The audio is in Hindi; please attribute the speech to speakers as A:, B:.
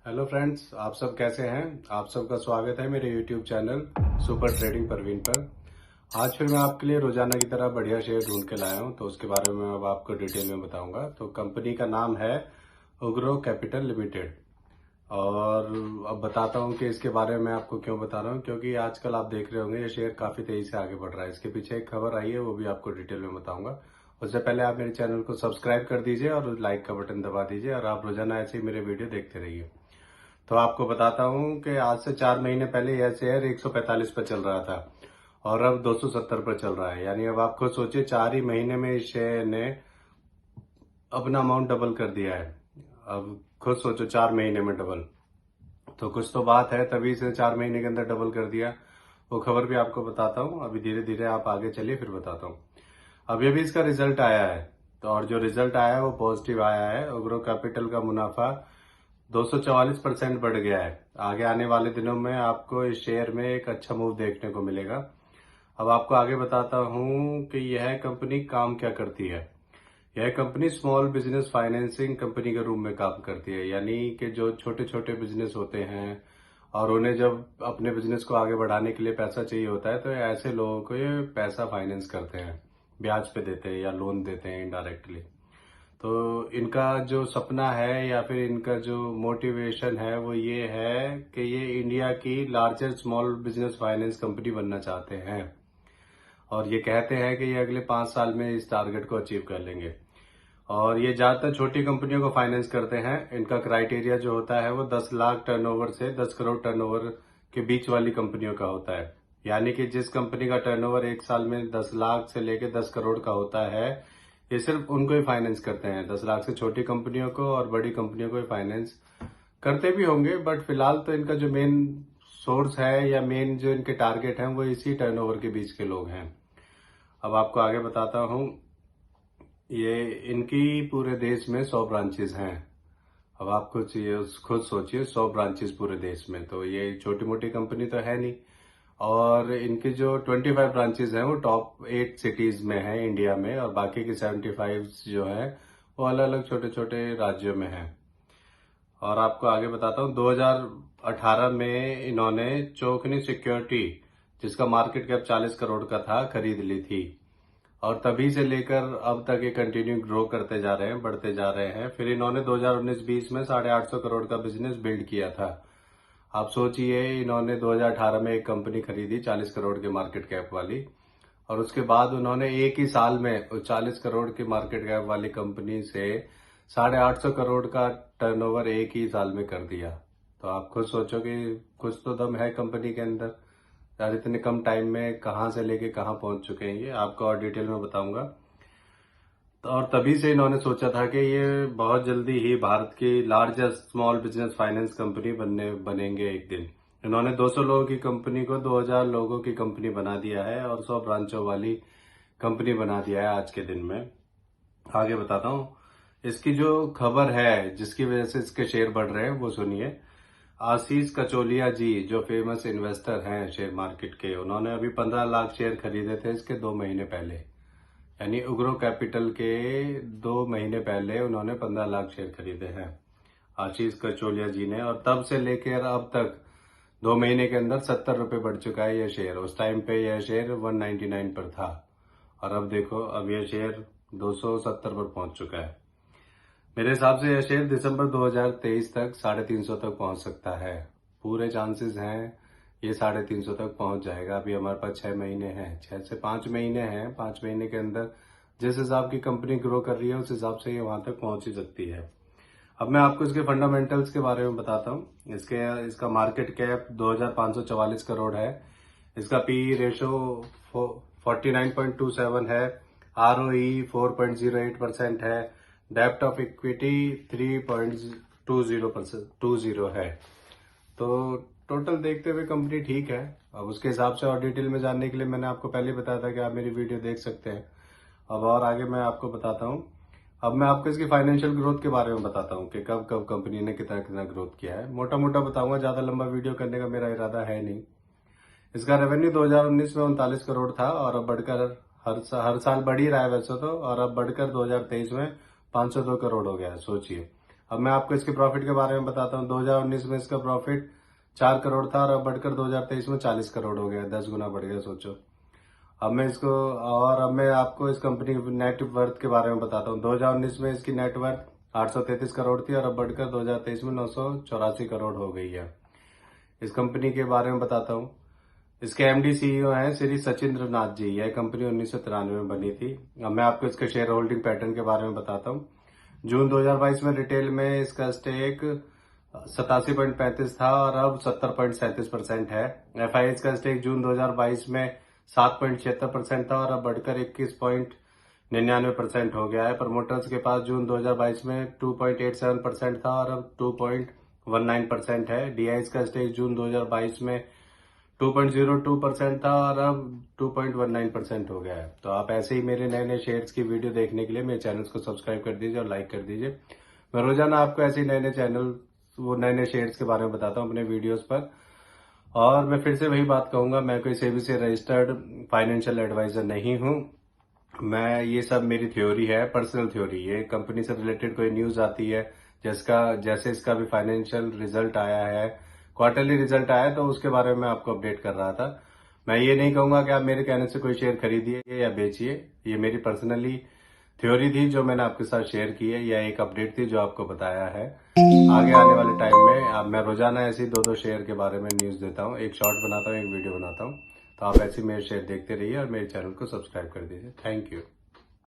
A: हेलो फ्रेंड्स, आप सब कैसे हैं। आप सबका स्वागत है मेरे YouTube channel super trading Parveen पर। आज फिर मैं आपके लिए रोजाना की तरह बढ़िया शेयर ढूंढ के लाया हूं, तो उसके बारे में अब आपको डिटेल में बताऊंगा। तो कंपनी का नाम है उग्रो कैपिटल लिमिटेड। और अब बताता हूं कि इसके बारे में आपको क्यों बता रहा हूं, क्योंकि आजकल आप देख रहे होंगे ये शेयर काफी तेजी से आगे बढ़ रहा है। इसके पीछे एक खबर आई है, वो भी आपको डिटेल में बताऊंगा। उससे पहले आप मेरे चैनल को सब्सक्राइब कर दीजिए और लाइक का बटन दबा दीजिए, और आप रोजाना ऐसे ही मेरे वीडियो देखते रहिए। तो आपको बताता हूं कि आज से 4 महीने पहले यह शेयर 145 पर चल रहा था और अब 270 पर चल रहा है। यानी अब आप खुद सोचिए, 4 ही महीने में इस शेयर ने अपना अमाउंट डबल कर दिया है। अब खुद सोचो, 4 महीने में डबल, तो कुछ तो बात है, तभी इसे 4 महीने के अंदर डबल कर दिया। वो खबर भी आपको बताता हूँ। अभी धीरे धीरे आप आगे चलिए, फिर बताता हूँ। अभी अभी इसका रिजल्ट आया है, तो और जो रिजल्ट आया है वो पॉजिटिव आया है। उग्रो कैपिटल का मुनाफा 244% बढ़ गया है। आगे आने वाले दिनों में आपको इस शेयर में एक अच्छा मूव देखने को मिलेगा। अब आपको आगे बताता हूं कि यह कंपनी काम क्या करती है। यह company small business financing company के रूप में काम करती है। यानी कि जो छोटे छोटे बिजनेस होते हैं और उन्हें जब अपने बिजनेस को आगे बढ़ाने के लिए पैसा चाहिए होता है, तो ऐसे लोगों को ये पैसा फाइनेंस करते हैं, ब्याज पे देते हैं या लोन देते हैं इनडायरेक्टली। तो इनका जो सपना है या फिर इनका जो मोटिवेशन है वो ये है कि ये इंडिया की largest small business finance company बनना चाहते हैं। और ये कहते हैं कि ये अगले 5 साल में इस टारगेट को अचीव कर लेंगे। और ये ज्यादातर छोटी कंपनियों को फाइनेंस करते हैं। इनका क्राइटेरिया जो होता है वो 10 लाख टर्नओवर से 10 करोड़ टर्नओवर के बीच वाली कंपनियों का होता है। यानी कि जिस कंपनी का टर्नओवर एक साल में 10 लाख से लेकर 10 करोड़ का होता है, ये सिर्फ उनको ही फाइनेंस करते हैं। 10 लाख से छोटी कंपनियों को और बड़ी कंपनियों को ही फाइनेंस करते भी होंगे, बट फिलहाल तो इनका जो मेन सोर्स है या मेन जो इनके टारगेट हैं वो इसी टर्नओवर के बीच के लोग हैं। अब आपको आगे बताता हूँ। ये इनकी पूरे देश में 100 ब्रांचेस हैं। अब आप खुद सोचिए, 100 ब्रांचेस पूरे देश में, तो ये छोटी मोटी कंपनी तो है नहीं। और इनके जो 25 ब्रांचेस हैं वो टॉप 8 सिटीज में है इंडिया में, और बाकी की 75 जो है वो अलग अलग छोटे छोटे राज्यों में है। और आपको आगे बताता हूँ, 2018 में इन्होंने चोकनी सिक्योरिटी, जिसका मार्केट कैप 40 करोड़ का था, खरीद ली थी। और तभी से लेकर अब तक ये कंटिन्यू ग्रो करते जा रहे हैं, बढ़ते जा रहे हैं। फिर इन्होंने 2019-20 में 850 करोड़ का बिजनेस बिल्ड किया था। आप सोचिए, इन्होंने 2018 में एक कंपनी खरीदी 40 करोड़ के मार्केट कैप वाली, और उसके बाद उन्होंने एक ही साल में उस 40 करोड़ की मार्केट कैप वाली कंपनी से 850 करोड़ का टर्नओवर एक ही साल में कर दिया। तो आप खुद सोचो कि कुछ तो दम है कंपनी के अंदर। यार, इतने कम टाइम में कहाँ से लेके कहाँ पहुंच चुके हैं, ये आपको और डिटेल में बताऊंगा। और तभी से इन्होंने सोचा था कि ये बहुत जल्दी ही भारत की largest small business finance company बनेंगे एक दिन। इन्होंने 200 लोगों की कंपनी को 2000 लोगों की कंपनी बना दिया है और 100 ब्रांचों वाली कंपनी बना दिया है आज के दिन में। आगे बताता हूँ। इसकी जो खबर है जिसकी वजह से इसके शेयर बढ़ रहे हैं वो सुनिए। आशीष कचोलिया जी, जो फेमस इन्वेस्टर हैं शेयर मार्केट के, उन्होंने अभी 15 लाख शेयर खरीदे थे इसके 2 महीने पहले। यानी उग्रो कैपिटल के 2 महीने पहले उन्होंने 15 लाख शेयर खरीदे हैं आशीष कचोलिया जी ने। और तब से लेकर अब तक 2 महीने के अंदर 70 रुपए बढ़ चुका है यह शेयर। उस टाइम पे यह शेयर 199 पर था, और अब देखो, अब यह शेयर 270 पर पहुंच चुका है। मेरे हिसाब से यह शेयर दिसंबर 2023 तक 350 तक पहुंच सकता है। पूरे चांसेस हैं ये 350 तक पहुंच जाएगा। अभी हमारे पास 6 महीने हैं, 6 से 5 महीने हैं। 5 महीने के अंदर जिस हिसाब की कंपनी ग्रो कर रही है उस हिसाब से ये वहां तक पहुंच ही सकती है। अब मैं आपको इसके फंडामेंटल्स के बारे में बताता हूँ। इसका मार्केट कैप 2544 करोड़ है। इसका पी रेशो 49.27 है। आरओई 4.08% है। डेप्ट ऑफ इक्विटी 3.20% है। तो टोटल देखते हुए कंपनी ठीक है। अब उसके हिसाब से और डिटेल में जानने के लिए मैंने आपको पहले ही बताया था कि आप मेरी वीडियो देख सकते हैं। अब और आगे मैं आपको बताता हूँ। अब मैं आपको इसकी फाइनेंशियल ग्रोथ के बारे में बताता हूँ कि कब कब कंपनी ने कितना कितना ग्रोथ किया है। मोटा मोटा बताऊंगा, ज्यादा लंबा वीडियो करने का मेरा इरादा है नहीं। इसका रेवेन्यू 2019 में 39 करोड़ था, और अब बढ़कर हर साल बढ़ ही रहा है वैसे तो, और अब बढ़कर 2023 में 502 करोड़ हो गया है। सोचिए, अब मैं आपको इसके प्रॉफिट के बारे में बताता हूँ। 2019 में इसका प्रॉफिट 4 करोड़ था और अब बढ़कर 2023 में 40 करोड़ हो गया, 10 गुना बढ़ गया, सोचो। अब मैं आपको इस कंपनी की नेट वर्थ के बारे में बताता हूँ। 2019 में इसकी नेट वर्थ 833 करोड़ थी और अब बढ़कर 2023 में 984 करोड़ हो गई है। इस कंपनी के बारे में बताता हूँ। इसके एमडी सीईओ हैं श्री सचिंद्र नाथ जी। यह कंपनी 1993 में बनी थी। अब मैं आपको इसके शेयर होल्डिंग पैटर्न के बारे में बताता हूँ। जून 2022 में रिटेल में इसका स्टेक 87.35 था और अब 70.37% है। एफआईएस का स्टेक जून 2022 में 7.76% था और अब बढ़कर 21.99% हो गया है। प्रमोटर्स के पास जून 2022 में 2.87% था और अब 2.19% है। डीआईएस का स्टेक जून 2022 में 2.02% था और अब 2.19% हो गया है। तो आप ऐसे ही मेरे नए नए शेयर्स की वीडियो देखने के लिए मेरे चैनल को सब्सक्राइब कर दीजिए और लाइक कर दीजिए। मैं रोजाना आपको ऐसे ही नए नए शेयर्स के बारे में बताता हूँ अपने वीडियोस पर। और मैं फिर से वही बात कहूंगा, मैं कोई सेबी से रजिस्टर्ड फाइनेंशियल एडवाइजर नहीं हूँ। ये सब मेरी थ्योरी है, पर्सनल थ्योरी। ये कंपनी से रिलेटेड कोई न्यूज आती है जैसे इसका भी फाइनेंशियल रिजल्ट आया है, क्वार्टरली रिजल्ट आया, तो उसके बारे में आपको अपडेट कर रहा था। मैं ये नहीं कहूंगा कि आप मेरे कहने से कोई शेयर खरीदिए या बेचिए। ये मेरी पर्सनली थ्योरी थी जो मैंने आपके साथ शेयर की है, या एक अपडेट थी जो आपको बताया है। आगे आने वाले टाइम में अब मैं रोजाना ऐसे 2-2 शेयर के बारे में न्यूज देता हूँ, एक शॉर्ट बनाता हूँ, एक वीडियो बनाता हूँ। तो आप ऐसे मेरे शेयर देखते रहिए और मेरे चैनल को सब्सक्राइब कर दीजिए। Thank you.